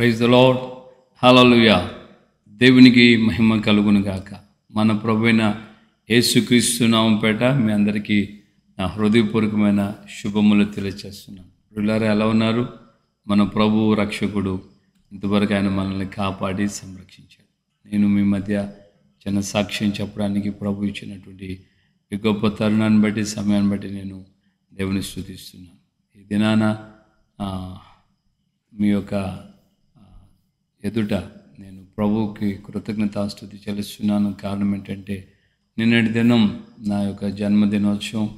Praise the lord. హల్లెలూయా. దేవునికి మహిమ కలుగును గాక. మన ప్రభువైన యేసుక్రీస్తు నామం పేట మీ అందరికీ నా హృదయపూర్వకమైన శుభములు తెలియజేస్తున్నాను. ప్రియులారా, ఎలా ఉన్నారు? మన ప్రభువు రక్షకుడు ఇంతవరకు ఆయన మనల్ని కాపాడి సంరక్షించాడు. నేను మీ మధ్య చిన్న సాక్ష్యం చెప్పడానికి ప్రభు ఇచ్చినటువంటి ఈ గొప్ప తరుణాన్ని బట్టి, సమయాన్ని బట్టి నేను దేవుని స్తుతిస్తున్నాను. ఈ దినాన మీ యొక్క ఎదుట నేను ప్రభువుకి కృతజ్ఞతాస్తుతి చెల్లిస్తున్నాను. కారణం ఏంటంటే, నిన్నటి దినం నా యొక్క జన్మదినోత్సవం.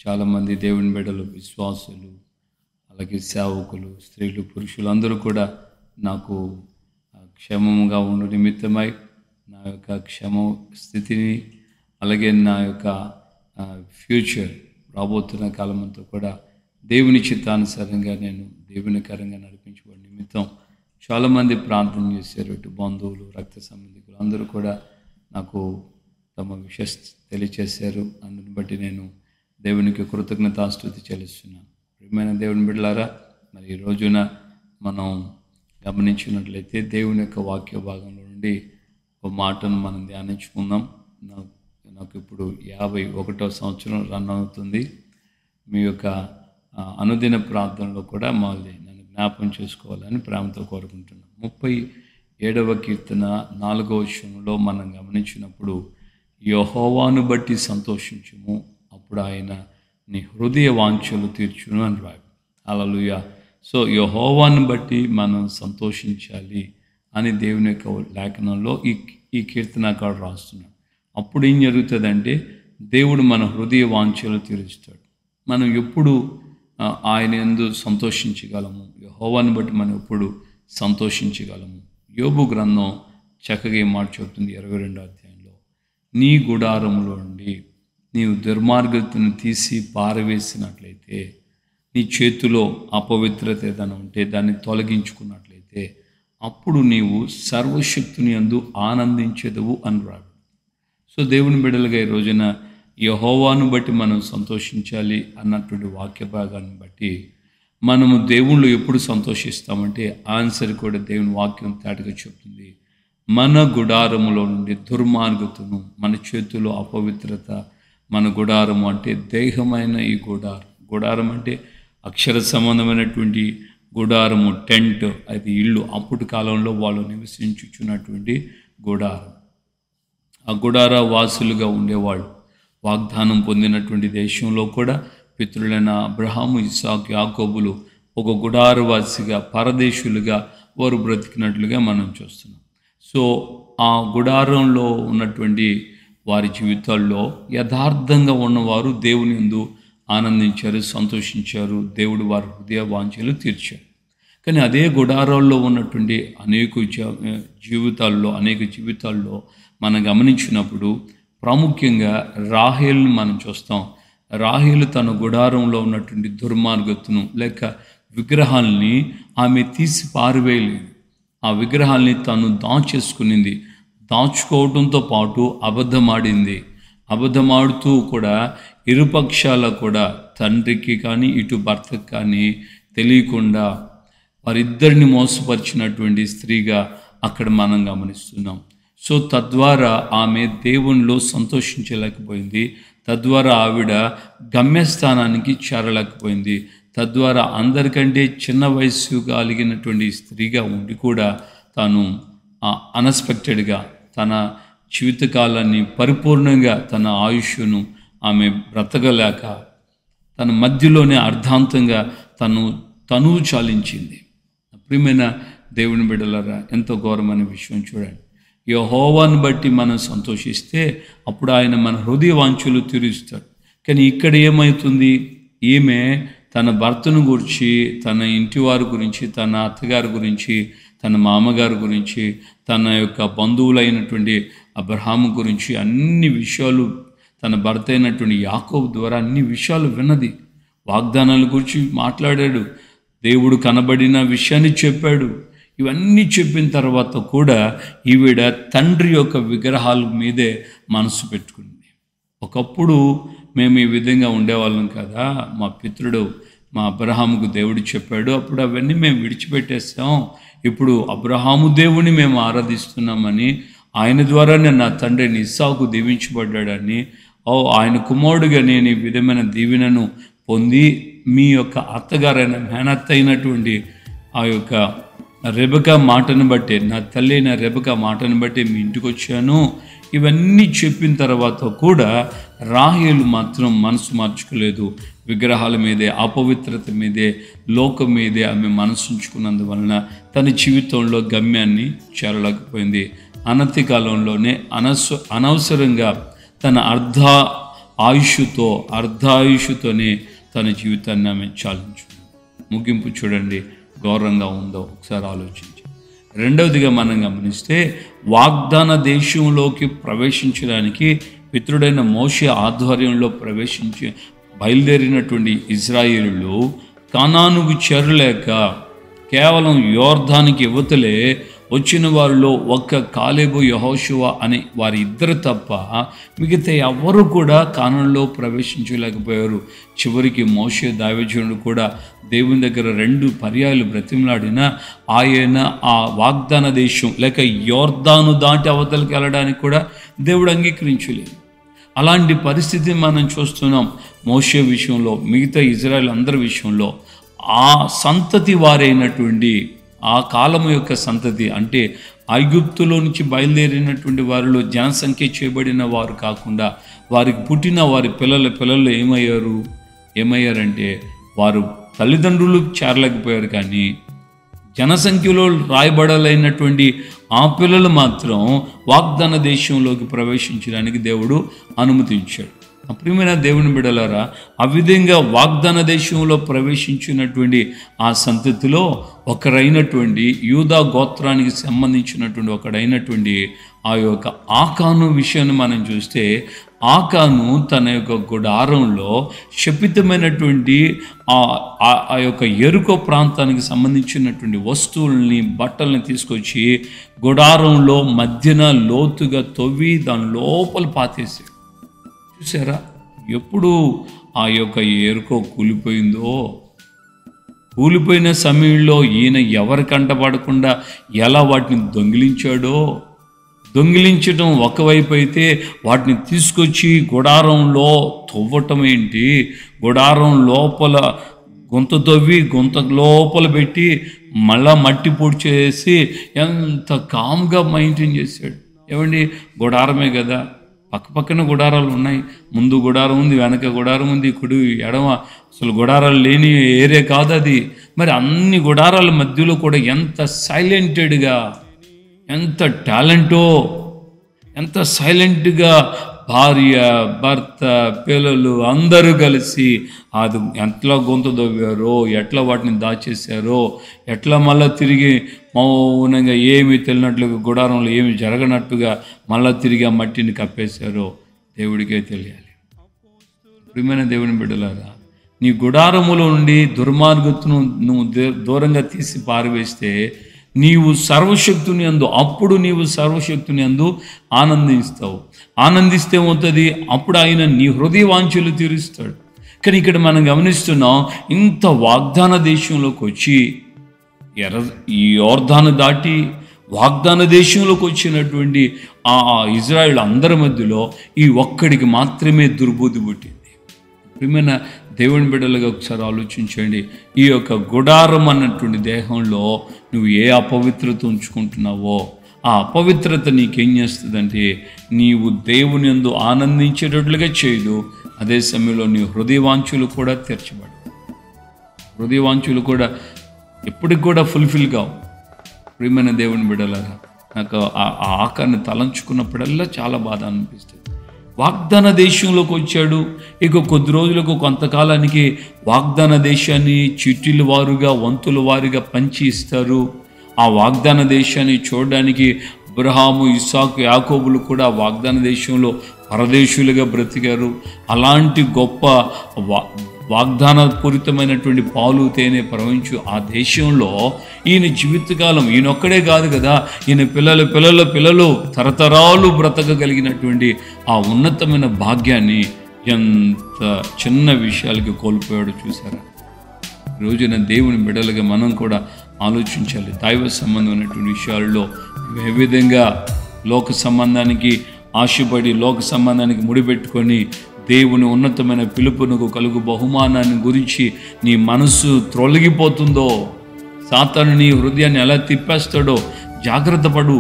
చాలామంది దేవుని బిడ్డలు, విశ్వాసులు, అలాగే సేవకులు, స్త్రీలు, పురుషులు అందరూ కూడా నాకు క్షేమంగా ఉండు నిమిత్తమై నా యొక్క క్షేమ స్థితిని, అలాగే నా యొక్క ఫ్యూచర్ రాబోతున్న కాలమంతా కూడా దేవుని చిత్తానుసారంగా నేను దేవునికరంగా నడిపించబడి నిమిత్తం చాలామంది ప్రార్థన చేశారు. ఇటు బంధువులు, రక్త సంబంధికులు అందరూ కూడా నాకు తమ విషయ తెలియచేశారు. అందుని బట్టి నేను దేవునికి కృతజ్ఞతాస్తుతి చెల్లిస్తున్నాను. ప్రియమైన దేవుని బిడ్డలారా, మరి ఈ రోజున మనం గమనించినట్లయితే దేవుని యొక్క వాక్య భాగంలో నుండి ఒక మాటను మనం ధ్యానించుకుందాం. నాకు ఇప్పుడు 51వ సంవత్సరం రన్ అవుతుంది. మీ యొక్క అనుదిన ప్రార్థనలో కూడా మళ్ళీ నన్ను జ్ఞాపకం చేసుకోవాలని ప్రేమతో కోరుకుంటున్నాను. 37వ కీర్తన 4వ వచనంలో మనం గమనించినప్పుడు, యెహోవాను బట్టి సంతోషించుము, అప్పుడు ఆయన నీ హృదయ వాంఛలు తీర్చును అని రాయి. హల్లెలూయా. సో యెహోవాను బట్టి మనం సంతోషించాలి అని దేవుని యొక్క లేఖనంలో ఈ కీర్తనకారుడు రాస్తున్నాడు. అప్పుడు ఏం జరుగుతుందంటే, దేవుడు మన హృదయ వాంఛలు తీరుస్తాడు. మనం ఎప్పుడు ఆయన యందు సంతోషించగలము, యెహోవాను బట్టి మనం ఎప్పుడు సంతోషించగలము. యోబు గ్రంథం చక్కగా ఏం మాట చెబుతుంది 22వ అధ్యాయంలో, నీ గుడారములో నుండి నీవు దుర్మార్గతను తీసి పారవేసినట్లయితే, నీ చేతిలో అపవిత్రత ఏదైనా ఉంటే దాన్ని తొలగించుకున్నట్లయితే, అప్పుడు నీవు సర్వశక్తుని యందు ఆనందించెదవు అని రాడు. సో దేవుని బిడ్డలుగా ఈ రోజున యెహోవాను బట్టి మనం సంతోషించాలి అన్నటువంటి వాక్య భాగాన్ని బట్టి మనము దేవుళ్ళు ఎప్పుడు సంతోషిస్తామంటే, ఆన్సర్ కూడా దేవుని వాక్యం తేటగా చెప్తుంది. మన గుడారములో నుండి దుర్మార్గతను, మన చేతిలో అపవిత్రత, మన గుడారము అంటే దేహమైన ఈ గుడారం అంటే అక్షర సంబంధమైనటువంటి గుడారము, టెంట్, అది ఇల్లు. అప్పటి కాలంలో వాళ్ళు నివసించుచున్నటువంటి గుడారం. ఆ గుడార వాసులుగా ఉండేవాళ్ళు. వాగ్దానం పొందినటువంటి దేశంలో కూడా పితరులైన అబ్రహాము, ఇస్సాకు, యాకోబులు ఒక గుడారవాసిగా, పరదేశులుగా వారు బ్రతికినట్లుగా మనం చూస్తున్నాం. సో ఆ గుడారంలో ఉన్నటువంటి వారి జీవితాల్లో యథార్థంగా ఉన్నవారు దేవుని యందు ఆనందించారు, సంతోషించారు. దేవుడు వారి హృదయ వాంఛలు తీర్చారు. కానీ అదే గుడారాల్లో ఉన్నటువంటి అనేక జీవితాల్లో మనం గమనించినప్పుడు ప్రాముఖ్యంగా రాహేలుని మనం చూస్తాం. రాహేలు తన గుడారంలో ఉన్నటువంటి దుర్మార్గతను లేక విగ్రహాల్ని ఆమె తీసి పారివేయలేదు. ఆ విగ్రహాల్ని తను దాచేసుకునింది. దాచుకోవడంతో పాటు అబద్ధమాడింది. అబద్ధమాడుతూ కూడా ఇరుపక్షాల కూడా, తండ్రికి కానీ ఇటు భర్తకు కానీ తెలియకుండా వారిద్దరిని మోసపరిచినటువంటి స్త్రీగా అక్కడ మనం గమనిస్తున్నాం. సో తద్వారా ఆమె దేవునిలో సంతోషించలేకపోయింది. తద్వారా ఆవిడ గమ్యస్థానానికి చేరలేకపోయింది. తద్వారా అందరికంటే చిన్న వయస్సు కలిగినటువంటి స్త్రీగా ఉండి కూడా తాను అన్ఎక్స్పెక్టెడ్గా తన జీవితకాలాన్ని పరిపూర్ణంగా, తన ఆయుష్ను ఆమె బ్రతకలేక తన మధ్యలోనే అర్ధాంతంగా తనువు చాలించింది. ప్రియమైన దేవుని బిడ్డలారా, ఎంతో ఘోరమైన విషయం చూడండి. యెహోవాను బట్టి మనం సంతోషిస్తే అప్పుడు ఆయన మన హృదయ వాంఛలు తీరుస్తాడు. కానీ ఇక్కడ ఏమవుతుంది? ఈమె తన భర్తను గురించి, తన ఇంటి వారి గురించి, తన అత్తగారి గురించి, తన మామగారి గురించి, తన యొక్క బంధువులైనటువంటి అబ్రహాము గురించి అన్ని విషయాలు, తన భర్త అయినటువంటి యాకోబు ద్వారా అన్ని విషయాలు విన్నది. వాగ్దానాల గురించి మాట్లాడాడు. దేవుడు కనబడిన విషయాన్ని చెప్పాడు. ఇవన్నీ చెప్పిన తర్వాత కూడా ఈవిడ తండ్రి యొక్క విగ్రహాల మీదే మనసు పెట్టుకుంది. ఒకప్పుడు మేము ఈ విధంగా ఉండేవాళ్ళం కదా, మా పితరుడు మా అబ్రహాముకు దేవుడు చెప్పాడు, అప్పుడు అవన్నీ మేము విడిచిపెట్టేస్తాం. ఇప్పుడు అబ్రహాము దేవుని మేము ఆరాధిస్తున్నామని, ఆయన ద్వారానే నా తండ్రిని ఇస్సాకు దీవించబడ్డాడని, ఆయన కుమారుడుగా నేను ఈ విధమైన దీవెనను పొంది మీ యొక్క అత్తగారైన మేనత్త అయినటువంటి ఆ యొక్క రెబెకా మాటను బట్టి, నా తల్లి అయిన రెబెకా మాటను బట్టి మీ ఇంటికి వచ్చాను. ఇవన్నీ చెప్పిన తర్వాత కూడా రాహేలు మాత్రం మనసు మార్చుకోలేదు. విగ్రహాల మీదే, అపవిత్రత మీదే, లోకం మీదే ఆమె మనసు ఉంచుకున్నందువలన తన జీవితంలో గమ్యాన్ని చేరలేకపోయింది. అనతి కాలంలోనే అనవసరంగా తన అర్ధాయుషుతోనే తన జీవితాన్ని ఆమె చాలించుకుంది. ముగింపు చూడండి ఘోరంగా ఉందో ఒకసారి ఆలోచించి. రెండవదిగా మనం గమనిస్తే, వాగ్దాన దేశంలోకి ప్రవేశించడానికి పితరుడైన మోషే ఆధ్వర్యంలో బయలుదేరినటువంటి ఇశ్రాయేలులు కానానుకు చేరలేక కేవలం యోర్దానికి యువతలే వచ్చిన వారిలో ఒక్క కాలేబు యెహోషువ అనే వారి ఇద్దరు తప్ప మిగతా ఎవరు కూడా కానానులో ప్రవేశించలేకపోయారు. చివరికి మోషే దైవజనుడు కూడా దేవుని దగ్గర 2 పర్యాయాలు బ్రతిమలాడినా ఆయన ఆ వాగ్దాన దేశం లేక యోర్దాను దాటి అవతలకి వెళ్ళడానికి కూడా దేవుడు అంగీకరించలేదు. అలాంటి పరిస్థితి మనం చూస్తున్నాం. మోషే విషయంలో, మిగతా ఇజ్రాయెల్ అందరి విషయంలో ఆ సంతతి వారైనటువంటి ఆ కాలము యొక్క సంతతి అంటే ఐగుప్తులో నుంచి బయలుదేరినటువంటి వారిలో జనసంఖ్య చేయబడిన వారు కాకుండా వారికి పుట్టిన వారి పిల్లలు ఏమయ్యారంటే వారు తల్లిదండ్రులు చేరలేకపోయారు, కానీ జనసంఖ్యలో రాయబడాలైనటువంటి ఆ పిల్లలు మాత్రం వాగ్దాన దేశంలోకి ప్రవేశించడానికి దేవుడు అనుమతించాడు. ప్రియమైన దేవుని బిడ్డలారా, ఆ విధంగా వాగ్దాన దేశంలో ప్రవేశించినటువంటి ఆ సంతతిలో ఒకరైనటువంటి యూదా గోత్రానికి సంబంధించినటువంటి ఒకడైనటువంటి ఆ యొక్క ఆకాను విషయాన్ని మనం చూస్తే, ఆకాను తన యొక్క గుడారంలో శపితమైనటువంటి ఆ యొక్క ఎరుకో ప్రాంతానికి సంబంధించినటువంటి వస్తువుల్ని, బట్టల్ని తీసుకొచ్చి గుడారంలో మధ్యన లోతుగా తవ్వి దాని లోపల పాతేసాడు. చూసారా, ఎప్పుడు ఆ యొక్క ఎరుకో కూలిపోయిన సమయంలో ఈయన ఎవరి కంటపడకుండా ఎలా వాటిని దొంగిలించడం ఒకవైపు అయితే, వాటిని తీసుకొచ్చి గుడారంలో తవ్వటం ఏంటి, గుడారం లోపల గుంత తవ్వి గుంత లోపల పెట్టి మళ్ళా మట్టి పొడి చేసి ఎంత కామ్గా మెయింటైన్ చేశాడు. ఏమండి, గుడారమే కదా, పక్కపక్కన గుడారాలు ఉన్నాయి. ముందు గుడారం ఉంది, వెనక గుడారం ఉంది, కుడి ఎడమ, అసలు గుడారాలు లేని ఏరియా కాదు అది. మరి అన్ని గుడారాల మధ్యలో కూడా ఎంత సైలెంటెడ్గా, ఎంత టాలెంటో, ఎంత సైలెంట్గా భార్య, భర్త, పిల్లలు అందరూ కలిసి అది ఎట్లా గొంత దవ్వారో, ఎట్లా వాటిని దాచేశారో, ఎట్లా మళ్ళీ తిరిగి మౌనంగా ఏమీ తెలియనట్లుగా గుడారంలో ఏమి జరగనట్టుగా మళ్ళీ తిరిగి ఆ మట్టిని కప్పేశారో దేవుడికే తెలియాలి. ప్రియమైన దేవుని బిడ్డలారా, నీ గుడారములో నుండి దుర్మార్గతను నువ్వు దూరంగా తీసి పారవేస్తే నీవు సర్వశక్తుని అందు, అప్పుడు నీవు సర్వశక్తుని అందు ఆనందిస్తే ఏమవుతుంది, అప్పుడు ఆయన నీ హృదయ వాంఛలు తీరుస్తాడు. కానీ ఇక్కడ మనం గమనిస్తున్నాం, ఇంత వాగ్దాన దేశంలోకి వచ్చి ఈ యోర్దాను దాటి వాగ్దాన దేశంలోకి వచ్చినటువంటి ఆ ఇజ్రాయేల్ అందరి మధ్యలో ఈ ఒక్కడికి మాత్రమే దుర్బుద్ధి పుట్టింది. ప్రియమైన దేవుని బిడ్డలుగా ఒకసారి ఆలోచించండి. ఈ యొక్క గుడారం అన్నటువంటి దేహంలో నువ్వు ఏ అపవిత్రత ఉంచుకుంటున్నావో ఆ అపవిత్రత నీకేం చేస్తుందంటే, నీవు దేవుని యందు ఆనందించేటట్లుగా చేయదు. అదే సమయంలో నీ హృదయవాంఛలు కూడా తీర్చబడు. హృదయవాంఛలు కూడా ఎప్పటికి కూడా ఫుల్ఫిల్ కావు. ప్రియమైన దేవుని బిడ్డలారా, నాకు ఆ ఆకాన్ని తలంచుకున్నప్పుడల్లా చాలా బాధ అనిపిస్తుంది. వాగ్దాన దేశంలోకి వచ్చాడు. ఇక కొద్ది రోజులకు, కొంతకాలానికి వాగ్దాన దేశాన్ని చిట్టీల వారుగా, వంతుల వారుగా పంచి ఇస్తారు. ఆ వాగ్దాన దేశాన్ని చూడడానికి అబ్రహాము, ఇస్సాకు, యాకోబులు కూడా వాగ్దాన దేశంలో పరదేశులుగా బ్రతికారు. అలాంటి గొప్ప వాగ్దాన పూరితమైనటువంటి పాలు తేనె ప్రవహించు ఆ దేశంలో ఈయన జీవితకాలం, ఈయనొక్కడే కాదు కదా, ఈయన పిల్లలు తరతరాలు బ్రతకగలిగినటువంటి ఆ ఉన్నతమైన భాగ్యాన్ని ఎంత చిన్న విషయాలకి కోల్పోయాడు చూసారా. రోజున దేవుని బిడ్డలుగా మనం కూడా ఆలోచించాలి. దైవ సంబంధమైనటువంటి విషయాల్లో ఏ విధంగా లోక సంబంధానికి ఆశపడి లోక సంబంధానికి ముడిపెట్టుకొని దేవుని ఉన్నతమైన పిలుపునకు కలుగు బహుమానాన్ని గురించి నీ మనసు త్రొలగిపోతుందో, సాతాను నీ హృదయాన్ని ఎలా తిప్పేస్తాడో జాగ్రత్త పడు.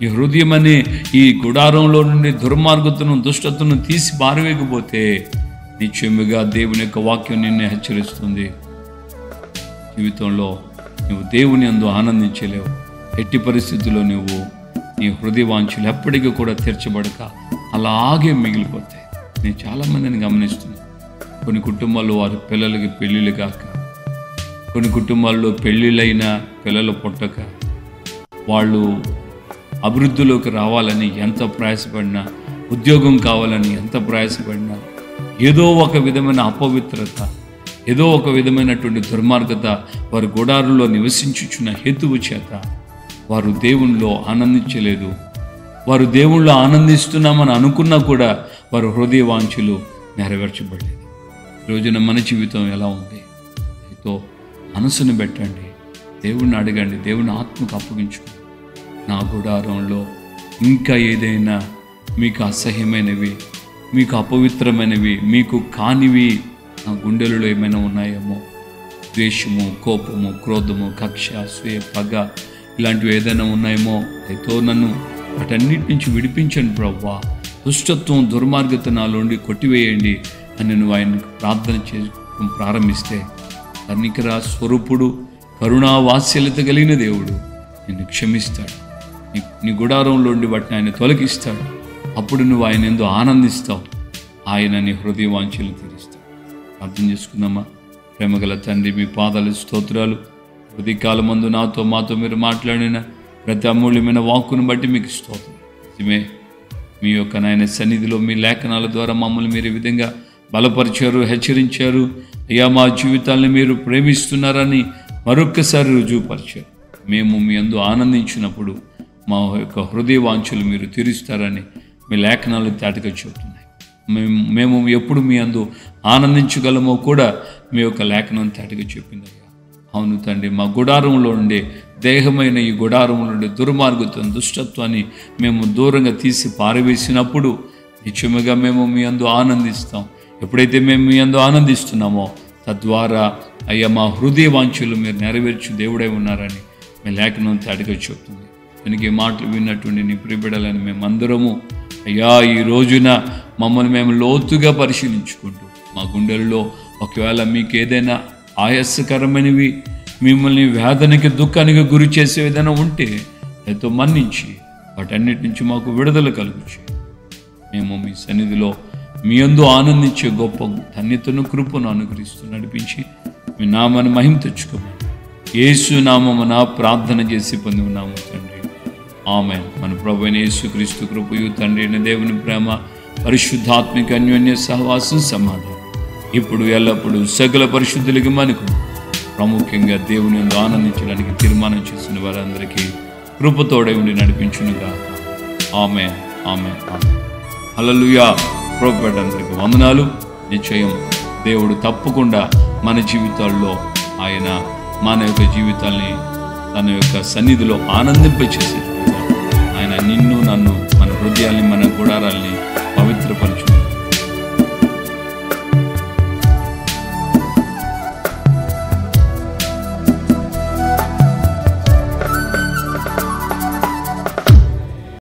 ఈ హృదయం అనే ఈ గుడారంలో నుండి దుర్మార్గతను దుష్టతను తీసి పారవేయకపోతే నిశ్చయముగా దేవుని యొక్క వాక్యం నిన్ను హెచ్చరిస్తుంది. జీవితంలో నువ్వు దేవుని యందు ఆనందించలేవు. ఎట్టి పరిస్థితుల్లో నువ్వు నీ హృదయ వాంఛలు ఎప్పటికీ కూడా తీర్చబడక అలాగే మిగిలిపోతాయి. నేను చాలామందిని గమనిస్తున్నాను. కొన్ని కుటుంబాల్లో వారి పిల్లలకి పెళ్ళిళ్ళు కాక, కొన్ని కుటుంబాల్లో పెళ్ళిళ్ళైన పిల్లలు పుట్టక, వాళ్ళు అభివృద్ధిలోకి రావాలని ఎంత ప్రయాసపడినా, ఉద్యోగం కావాలని ఎంత ప్రయాసపడినా, ఏదో ఒక విధమైన అపవిత్రత, ఏదో ఒక విధమైనటువంటి దుర్మార్గత వారి గుడారులో నివసించుచున్న హేతువు చేత వారు దేవునిలో ఆనందించలేదు. వారు దేవుళ్ళు ఆనందిస్తున్నామని అనుకున్నా కూడా వారు హృదయ వాంఛలు నెరవేర్చబడలేదు. రోజున మన జీవితం ఎలా ఉంది? అయితే మనసును పెట్టండి, దేవుణ్ణి అడగండి, దేవుని ఆత్మకు అప్పగించుకోండి. నా గుడారంలో ఇంకా ఏదైనా మీకు అసహ్యమైనవి, మీకు అపవిత్రమైనవి, మీకు కానివి నా గుండెలలో ఏమైనా ఉన్నాయేమో, ద్వేషము, కోపము, క్రోధము, కక్ష, అసూయ, పగ ఇలాంటివి ఏదైనా ఉన్నాయేమో, అయితే నన్ను వాటన్నిటి నుంచి విడిపించండి ప్రభువా. దుష్టత్వం, దుర్మార్గత నాలోండి కొట్టివేయండి అని నువ్వు ఆయనకు ప్రార్థన చేసుకోవడం ప్రారంభిస్తే కనికర స్వరూపుడు, కరుణా వాత్సల్యత కలిగిన దేవుడు నిన్ను క్షమిస్తాడు. నీ గుడారంలోండి వాటిని ఆయన తొలగిస్తాడు. అప్పుడు నువ్వు ఆయన ఎందు ఆనందిస్తావు. ఆయన నీ హృదయ వాంఛలు తీరుస్తాడు. అర్థం చేసుకుందామా? ప్రేమగల తండ్రి, మీ పాదాలు స్తోత్రాలు. ఉదయకాలమందు మాతో మీరు మాట్లాడిన ప్రతి అమూల్యమైన వాక్కును బట్టి మీకు స్తోత్రం. నిజమే, మీ యొక్క నాయన సన్నిధిలో మీ లేఖనాల ద్వారా మమ్మల్ని మీరు ఈ విధంగా బలపరిచారు, హెచ్చరించారు. అయ్యా, మా జీవితాలను మీరు ప్రేమిస్తున్నారని మరొక్కసారి రుజువుపరిచారు. మేము మీ యందు ఆనందించినప్పుడు మా యొక్క హృదయ వాంఛలు మీరు తీరుస్తారని మీ లేఖనాలు తేటగా చెబుతున్నాయి. మేము ఎప్పుడు మీ యందు ఆనందించగలమో కూడా మీ యొక్క లేఖనం తేటగా చెప్పింది. అయ్యా, అవును తండ్రి, మా గుడారంలో ఉండే దేహమైన ఈ గుడారంలో ఉండే దుర్మార్గత్వం, దుష్టత్వాన్ని మేము దూరంగా తీసి పారవేసినప్పుడు నిశ్చయముగా మేము మీ యందు ఆనందిస్తాం. ఎప్పుడైతే మేము మీ యందు ఆనందిస్తున్నామో తద్వారా అయ్యా మా హృదయ వాంఛలు మీరు నెరవేర్చు దేవుడై ఉన్నారని మీ లేఖనం తేటగా చెప్తుంది. వెనక ఈ మాటలు విన్నటువంటి నీ ప్రియబిడ్డలని మేమందరము అయ్యా ఈ రోజున మమ్మల్ని మేము లోతుగా పరిశీలించుకుంటూ మా గుండెల్లో ఒకవేళ మీకు ఏదైనా ఆయాసకరమైనవి, మిమ్మల్ని వేదనకి, దుఃఖానికి గురి చేసే ఏదైనా ఉంటే ఎంతో మన్నించి వాటన్నిటి నుంచి మాకు విడుదల కలుగుచి మేము మీ సన్నిధిలో మీ యందు ఆనందించే గొప్ప ధన్యతను, కృపను అనుగ్రహిస్తూ నడిపించి మీ నామాన్ని మహిమ తెచ్చుకోమని యేసు నామమున ప్రార్థన చేసి పొంది ఉన్నాము తండ్రి. ఆమేన్. మన ప్రభువైన యేసుక్రీస్తు కృపయు, తండ్రి అయిన దేవుని ప్రేమ, పరిశుద్ధాత్మిక అన్యోన్య సహవాసం, సమాధానం ఇప్పుడు ఎల్లప్పుడూ సకల పరిశుద్ధులకి మనకు ప్రాముఖ్యంగా దేవుని యందు ఆనందించడానికి తీర్మానం చేసిన వారందరికీ కృపతోడై ఉండి నడిపించునుగా. ఆమేన్, ఆమేన్, ఆమేన్. హల్లెలూయా. ప్రభువులందరికీ వందనాలు. నిశ్చయం దేవుడు తప్పకుండా మన జీవితాల్లో ఆయన మన యొక్క జీవితాల్ని తన యొక్క సన్నిధిలో ఆనందింపచేసేట్టుగా ఆయన నిన్ను, నన్ను, మన హృదయాల్ని, మన గుడారాల్ని